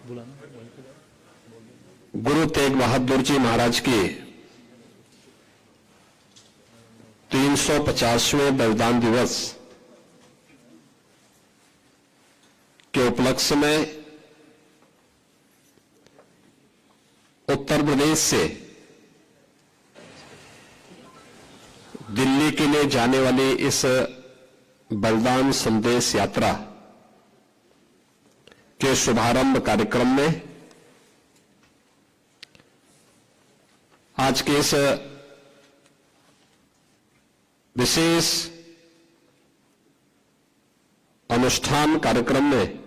गुरु तेग बहादुर जी महाराज की 350वें बलिदान दिवस के उपलक्ष्य में उत्तर प्रदेश से दिल्ली के लिए जाने वाली इस बलिदान संदेश यात्रा के शुभारंभ कार्यक्रम में आज के इस विशेष अनुष्ठान कार्यक्रम में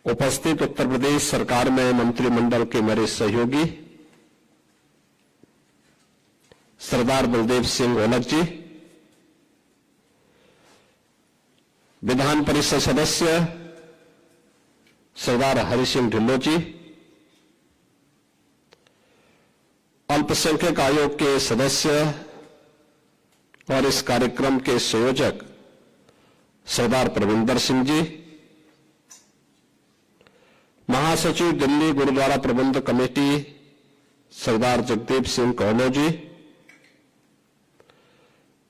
उपस्थित उत्तर प्रदेश सरकार में मंत्रिमंडल के मेरे सहयोगी सरदार बलदेव सिंह ओलख जी, विधान परिषद सदस्य सरदार हरि सिंह ढिल्लों जी, अल्पसंख्यक आयोग के सदस्य और इस कार्यक्रम के संयोजक सरदार प्रविंदर सिंह जी, महासचिव दिल्ली गुरुद्वारा प्रबंध कमेटी सरदार जगदीप सिंह कौनो जी,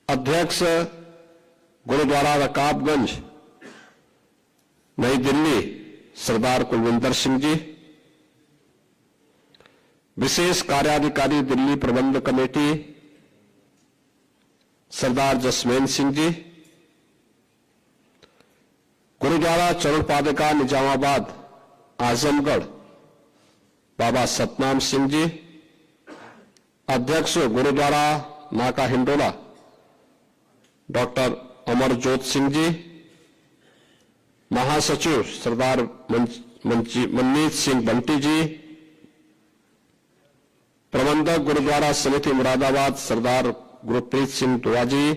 अध्यक्ष गुरुद्वारा रकाबगंज नई दिल्ली सरदार कुलविंदर सिंह जी, विशेष कार्याधिकारी दिल्ली प्रबंध कमेटी सरदार जसमेन सिंह जी, गुरुद्वारा चरण पादुका निजामाबाद आजमगढ़ बाबा सतनाम सिंह जी, अध्यक्ष गुरुद्वारा नाका हिंडोला डॉक्टर अमरजोत सिंह जी, महासचिव सरदार मनजीत सिंह बंटी जी, प्रबंधक गुरुद्वारा समिति मुरादाबाद सरदार गुरप्रीत सिंह दुआ जी,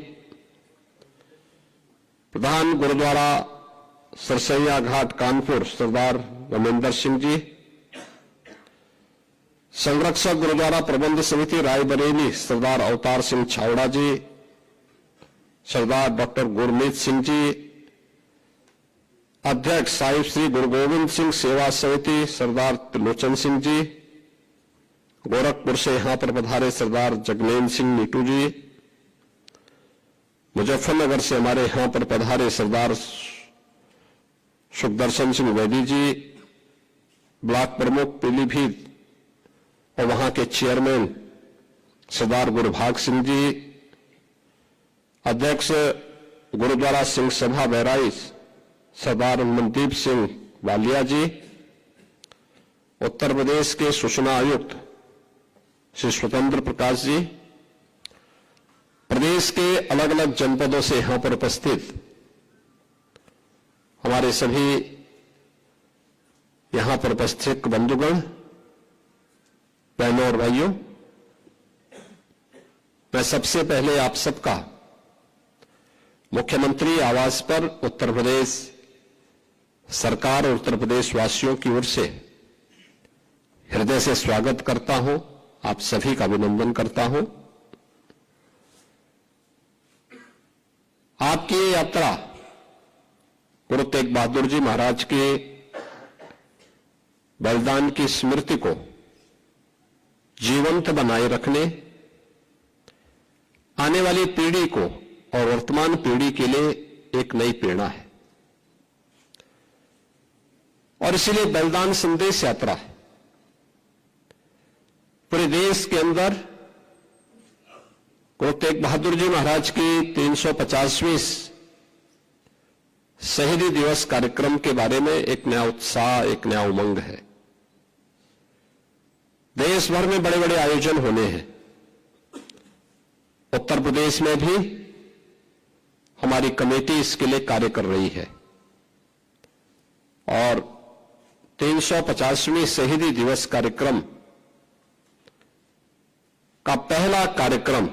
प्रधान गुरुद्वारा सरसैया घाट कानपुर सरदार रमेंद्र सिंह जी, संरक्षक गुरुद्वारा प्रबंध समिति रायबरेली सरदार अवतार सिंह छावड़ा जी, सरदार डॉक्टर गुरमीत सिंह जी, अध्यक्ष साहिब श्री गुरु गोविंद सिंह सेवा समिति सरदार त्रिलोचन सिंह जी, गोरखपुर से यहां पर पधारे सरदार जगनैन सिंह नीटू जी, मुजफ्फरनगर से हमारे यहां पर पधारे सरदार सुखदर्शन सिंह वैदी जी, ब्लॉक प्रमुख पीलीभीत और वहां के चेयरमैन सरदार गुरुभाग सिंह जी, अध्यक्ष गुरुद्वारा सिंह सभा बहराइच सरदार मनदीप सिंह वालिया जी, उत्तर प्रदेश के सूचना आयुक्त श्री स्वतंत्र प्रकाश जी, प्रदेश के अलग अलग जनपदों से यहां पर उपस्थित हमारे सभी यहां पर उपस्थित बंधुगण, बहनों और भाइयों, मैं सबसे पहले आप सबका मुख्यमंत्री आवास पर उत्तर प्रदेश सरकार और उत्तर प्रदेश वासियों की ओर से हृदय से स्वागत करता हूं, आप सभी का अभिनंदन करता हूं। आपकी ये यात्रा गुरु तेग बहादुर जी महाराज के बलिदान की स्मृति को जीवंत बनाए रखने, आने वाली पीढ़ी को और वर्तमान पीढ़ी के लिए एक नई प्रेरणा है और इसीलिए बलिदान संदेश यात्रा है। पूरे देश के अंदर गुरु तेग बहादुर जी महाराज की 350वीं शहीदी दिवस कार्यक्रम के बारे में एक नया उत्साह, एक नया उमंग है। देश भर में बड़े बड़े आयोजन होने हैं। उत्तर प्रदेश में भी हमारी कमेटी इसके लिए कार्य कर रही है और 350वीं शहीदी दिवस कार्यक्रम का पहला कार्यक्रम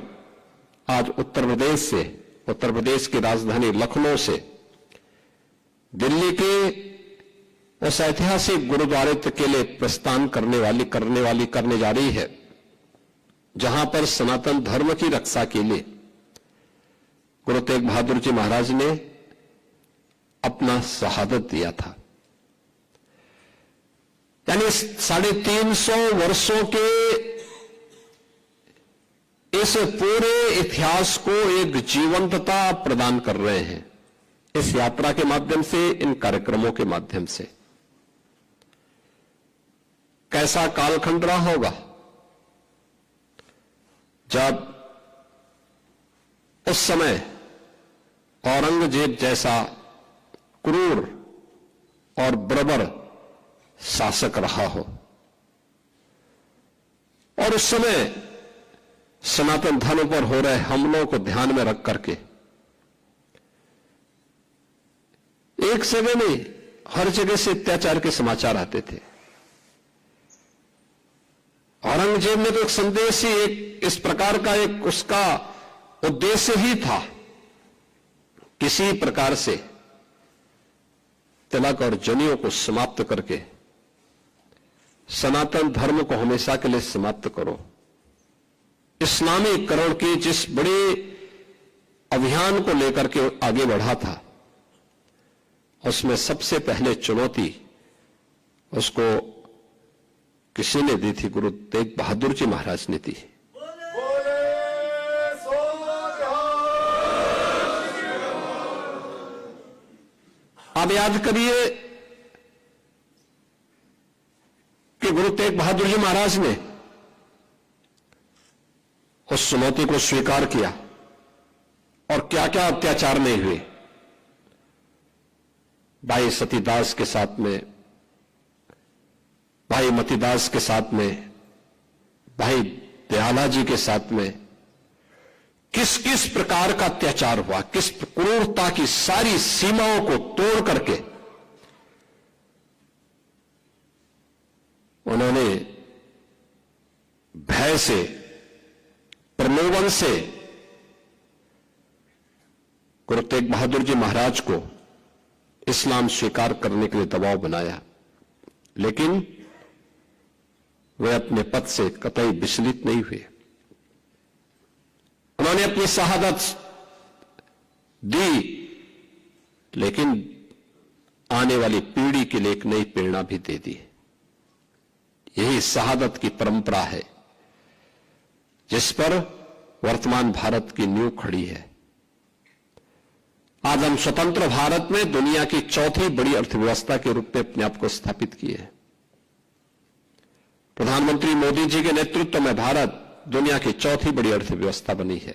आज उत्तर प्रदेश से, उत्तर प्रदेश की राजधानी लखनऊ से दिल्ली के उस ऐतिहासिक गुरुद्वारे के लिए प्रस्थान करने जा रही है जहां पर सनातन धर्म की रक्षा के लिए गुरु तेग बहादुर जी महाराज ने अपना शहादत दिया था। यानी 350 वर्षों के इस पूरे इतिहास को एक जीवंतता प्रदान कर रहे हैं इस यात्रा के माध्यम से, इन कार्यक्रमों के माध्यम से। कैसा कालखंड रहा होगा जब उस समय औरंगजेब जैसा क्रूर और बर्बर शासक रहा हो, और उस समय सनातन धर्म पर हो रहे हमलों को ध्यान में रख करके एक जगह नहीं, हर जगह से अत्याचार के समाचार आते थे। औरंगजेब ने तो एक संदेश ही, एक इस प्रकार का एक उसका उद्देश्य ही था, किसी प्रकार से तिलक और जनेऊ को समाप्त करके सनातन धर्म को हमेशा के लिए समाप्त करो। इस्लामीकरण के जिस बड़े अभियान को लेकर के आगे बढ़ा था, उसमें सबसे पहले चुनौती उसको किसी ने दी थी? गुरु तेग बहादुर जी महाराज ने दी। आप याद करिए कि गुरु तेग बहादुर जी महाराज ने उस चुनौती को स्वीकार किया और क्या क्या अत्याचार नहीं हुए। भाई सतीदास के साथ में, भाई मतीदास के साथ में, भाई दयाला जी के साथ में किस किस प्रकार का अत्याचार हुआ, किस क्रूरता की सारी सीमाओं को तोड़ करके उन्होंने भय से, प्रलोभन से गुरु तेग बहादुर जी महाराज को इस्लाम स्वीकार करने के लिए दबाव बनाया, लेकिन वे अपने पद से कतई विचलित नहीं हुए। उन्होंने अपनी शहादत दी, लेकिन आने वाली पीढ़ी के लिए एक नई प्रेरणा भी दे दी। यही शहादत की परंपरा है जिस पर वर्तमान भारत की नींव खड़ी है। आज हम स्वतंत्र भारत में दुनिया की चौथी बड़ी अर्थव्यवस्था के रूप में अपने आप को स्थापित किए हैं। प्रधानमंत्री मोदी जी के नेतृत्व में भारत दुनिया की चौथी बड़ी अर्थव्यवस्था बनी है।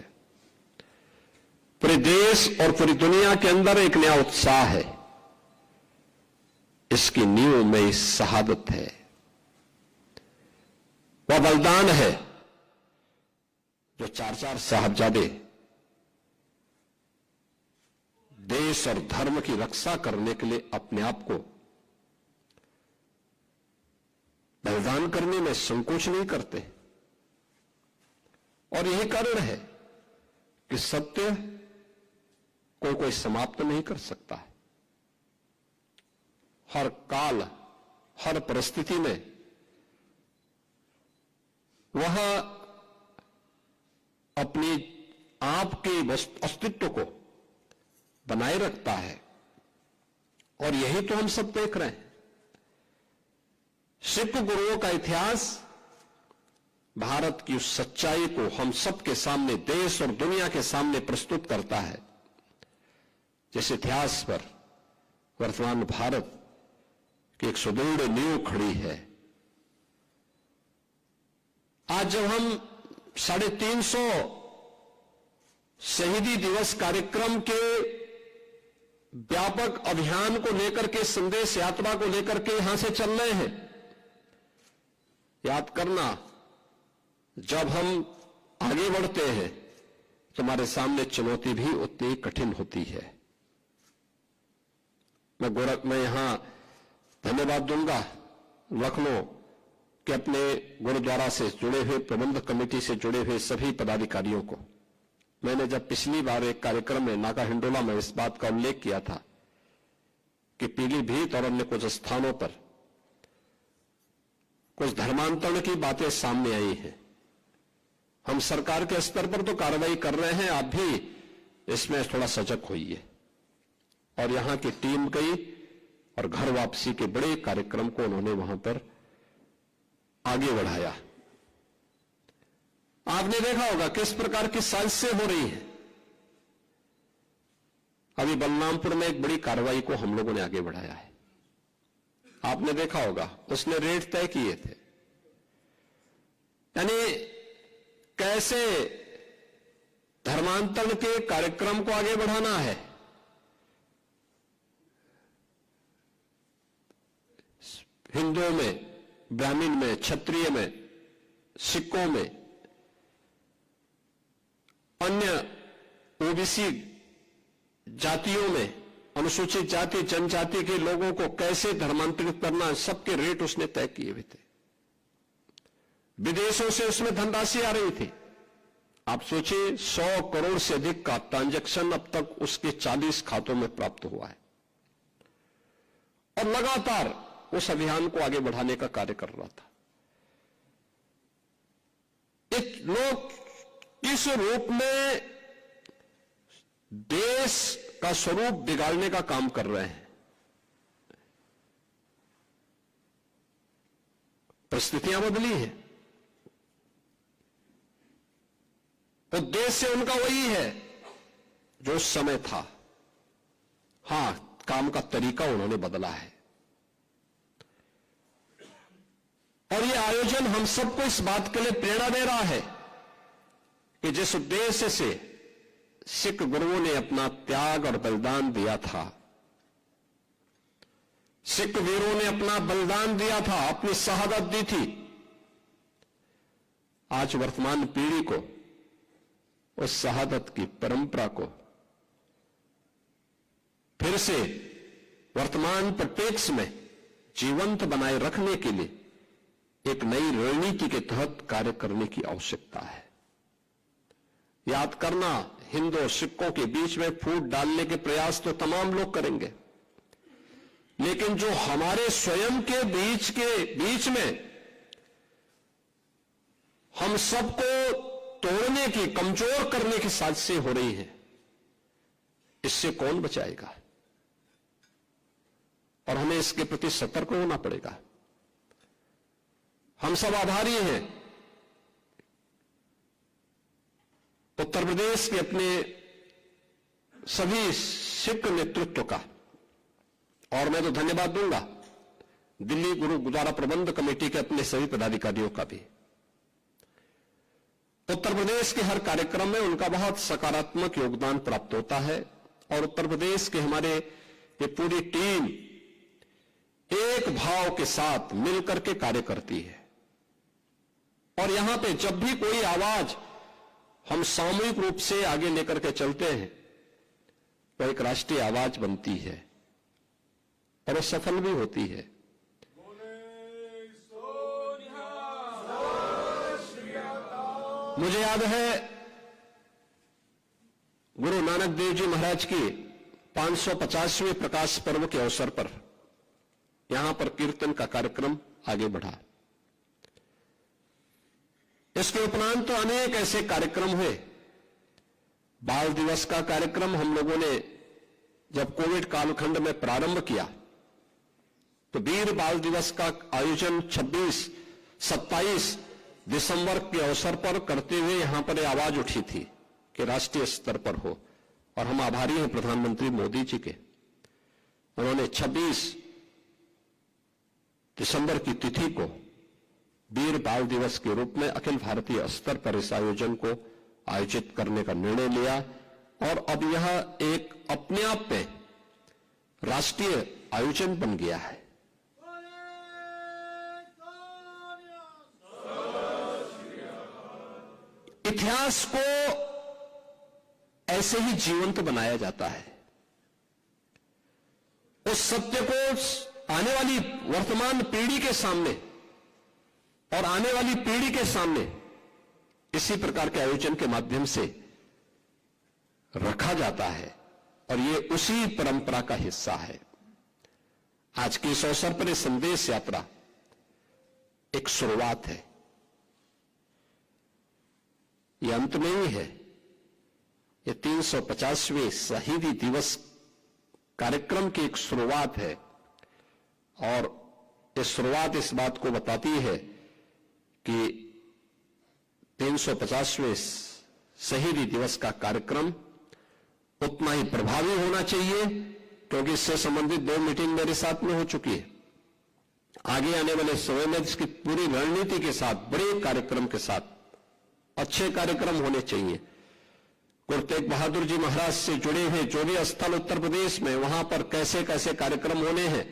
पूरे देश और पूरी दुनिया के अंदर एक नया उत्साह है। इसकी नींव में इस शहादत है, वह बलिदान है जो 4-4 साहबजादे देश और धर्म की रक्षा करने के लिए अपने आप को बलिदान करने में संकोच नहीं करते। और यही कारण है कि सत्य को कोई समाप्त नहीं कर सकता है। हर काल, हर परिस्थिति में वह अपनी आप के अस्तित्व को बनाए रखता है, और यही तो हम सब देख रहे हैं। सिख गुरुओं का इतिहास भारत की उस सच्चाई को हम सबके सामने, देश और दुनिया के सामने प्रस्तुत करता है, जिस इतिहास पर वर्तमान भारत की एक सुदृढ़ नींव खड़ी है। आज जब हम 350 शहीदी दिवस कार्यक्रम के व्यापक अभियान को लेकर के, संदेश यात्रा को लेकर के यहां से चल रहे हैं, याद करना, जब हम आगे बढ़ते हैं तो हमारे सामने चुनौती भी उतनी कठिन होती है। मैं यहां धन्यवाद दूंगा लखनऊ के अपने गुरुद्वारा से जुड़े हुए, प्रबंध कमेटी से जुड़े हुए सभी पदाधिकारियों को। मैंने जब पिछली बार एक कार्यक्रम में नाका हिंडोला में इस बात का उल्लेख किया था कि पीलीभीत और अन्य कुछ स्थानों पर कुछ धर्मांतरण की बातें सामने आई हैं। हम सरकार के स्तर पर तो कार्रवाई कर रहे हैं, आप भी इसमें थोड़ा सजग होइए। और यहां की टीम गई और घर वापसी के बड़े कार्यक्रम को उन्होंने वहां पर आगे बढ़ाया। आपने देखा होगा किस प्रकार की साजिशें हो रही हैं। अभी बलरामपुर में एक बड़ी कार्रवाई को हम लोगों ने आगे बढ़ाया है। आपने देखा होगा उसने रेट तय किए थे। यानी कैसे धर्मांतरण के कार्यक्रम को आगे बढ़ाना है। हिंदुओं में, ब्राह्मण में, क्षत्रिय में, सिखों में, अन्य ओबीसी जातियों में, अनुसूचित जाति जनजाति के लोगों को कैसे धर्मांतरित करना, सबके रेट उसने तय किए हुए थे। विदेशों से उसमें धनराशि आ रही थी। आप सोचिए 100 करोड़ से अधिक का ट्रांजैक्शन अब तक उसके 40 खातों में प्राप्त हुआ है और लगातार उस अभियान को आगे बढ़ाने का कार्य कर रहा था। लोग इस रूप में देश का स्वरूप बिगाड़ने का काम कर रहे हैं। परिस्थितियां बदली हैं, उद्देश्य उनका वही है जो उस समय था। हां, काम का तरीका उन्होंने बदला है। और यह आयोजन हम सबको इस बात के लिए प्रेरणा दे रहा है कि जिस उद्देश्य से सिख गुरुओं ने अपना त्याग और बलिदान दिया था, सिख वीरों ने अपना बलिदान दिया था, अपनी शहादत दी थी, आज वर्तमान पीढ़ी को उस शहादत की परंपरा को फिर से वर्तमान परिप्रेक्ष्य में जीवंत बनाए रखने के लिए एक नई रणनीति के तहत कार्य करने की आवश्यकता है। याद करना, हिंदू और सिखों के बीच में फूट डालने के प्रयास तो तमाम लोग करेंगे, लेकिन जो हमारे स्वयं के बीच में हम सबको तोड़ने की, कमजोर करने की साजिशें हो रही हैं, इससे कौन बचाएगा? और हमें इसके प्रति सतर्क होना पड़ेगा। हम सब आभारी हैं उत्तर प्रदेश के अपने सभी सिख नेतृत्व का, और मैं तो धन्यवाद दूंगा दिल्ली गुरुद्वारा प्रबंध कमेटी के अपने सभी पदाधिकारियों का भी। उत्तर प्रदेश के हर कार्यक्रम में उनका बहुत सकारात्मक योगदान प्राप्त होता है और उत्तर प्रदेश के हमारे ये पूरी टीम एक भाव के साथ मिलकर के कार्य करती है। और यहां पे जब भी कोई आवाज हम सामूहिक रूप से आगे लेकर के चलते हैं, वो एक राष्ट्रीय आवाज बनती है और वो सफल भी होती है। मुझे याद है गुरु नानक देव जी महाराज की 550वें प्रकाश पर्व के अवसर पर यहां पर कीर्तन का कार्यक्रम आगे बढ़ा। इसके उपरांत तो अनेक ऐसे कार्यक्रम हुए। बाल दिवस का कार्यक्रम हम लोगों ने जब कोविड कालखंड में प्रारंभ किया तो वीर बाल दिवस का आयोजन 26-27 दिसंबर के अवसर पर करते हुए यहां पर आवाज उठी थी कि राष्ट्रीय स्तर पर हो। और हम आभारी हैं प्रधानमंत्री मोदी जी के, उन्होंने 26 दिसंबर की तिथि को वीर बाल दिवस के रूप में अखिल भारतीय स्तर पर इस आयोजन को आयोजित करने का निर्णय लिया और अब यह एक अपने आप में राष्ट्रीय आयोजन बन गया है। इतिहास को ऐसे ही जीवंत बनाया जाता है। उस सत्य को आने वाली वर्तमान पीढ़ी के सामने और आने वाली पीढ़ी के सामने इसी प्रकार के आयोजन के माध्यम से रखा जाता है और ये उसी परंपरा का हिस्सा है। आज के इस अवसर पर यह संदेश यात्रा एक शुरुआत है, यह अंत नहीं है। यह 350वें शहीदी दिवस कार्यक्रम की एक शुरुआत है और यह शुरुआत इस बात को बताती है कि 350वें शहीदी दिवस का कार्यक्रम उतना ही प्रभावी होना चाहिए, क्योंकि इससे संबंधित 2 मीटिंग मेरे साथ में हो चुकी है। आगे आने वाले समय में इसकी पूरी रणनीति के साथ, बड़े कार्यक्रम के साथ अच्छे कार्यक्रम होने चाहिए। गुरु तेग बहादुर जी महाराज से जुड़े हुए जो भी स्थल उत्तर प्रदेश में, वहां पर कैसे कैसे कार्यक्रम होने हैं,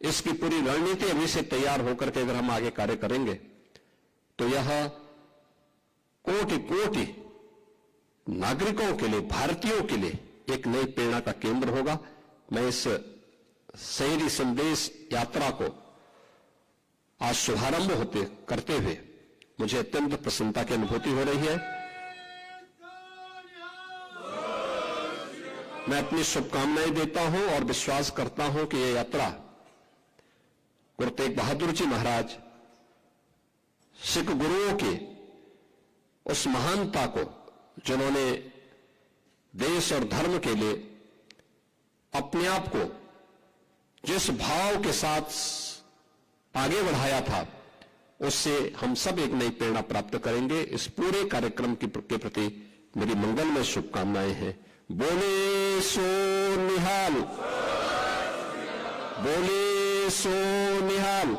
इसकी पूरी रणनीति अभी से तैयार होकर के अगर हम आगे कार्य करेंगे तो यह कोटि कोटि नागरिकों के लिए, भारतीयों के लिए एक नई प्रेरणा का केंद्र होगा। मैं इस शहीदी संदेश यात्रा को आज शुभारंभ करते हुए मुझे अत्यंत प्रसन्नता की अनुभूति हो रही है। मैं अपनी शुभकामनाएं देता हूं और विश्वास करता हूं कि यह यात्रा गुरु तेग बहादुर जी महाराज, सिख गुरुओं की उस महानता को, जिन्होंने देश और धर्म के लिए अपने आप को जिस भाव के साथ आगे बढ़ाया था, उससे हम सब एक नई प्रेरणा प्राप्त करेंगे। इस पूरे कार्यक्रम के प्रति मेरी मंगलमय शुभकामनाएं हैं। बोले सो निहाल, बोले सो निहाल।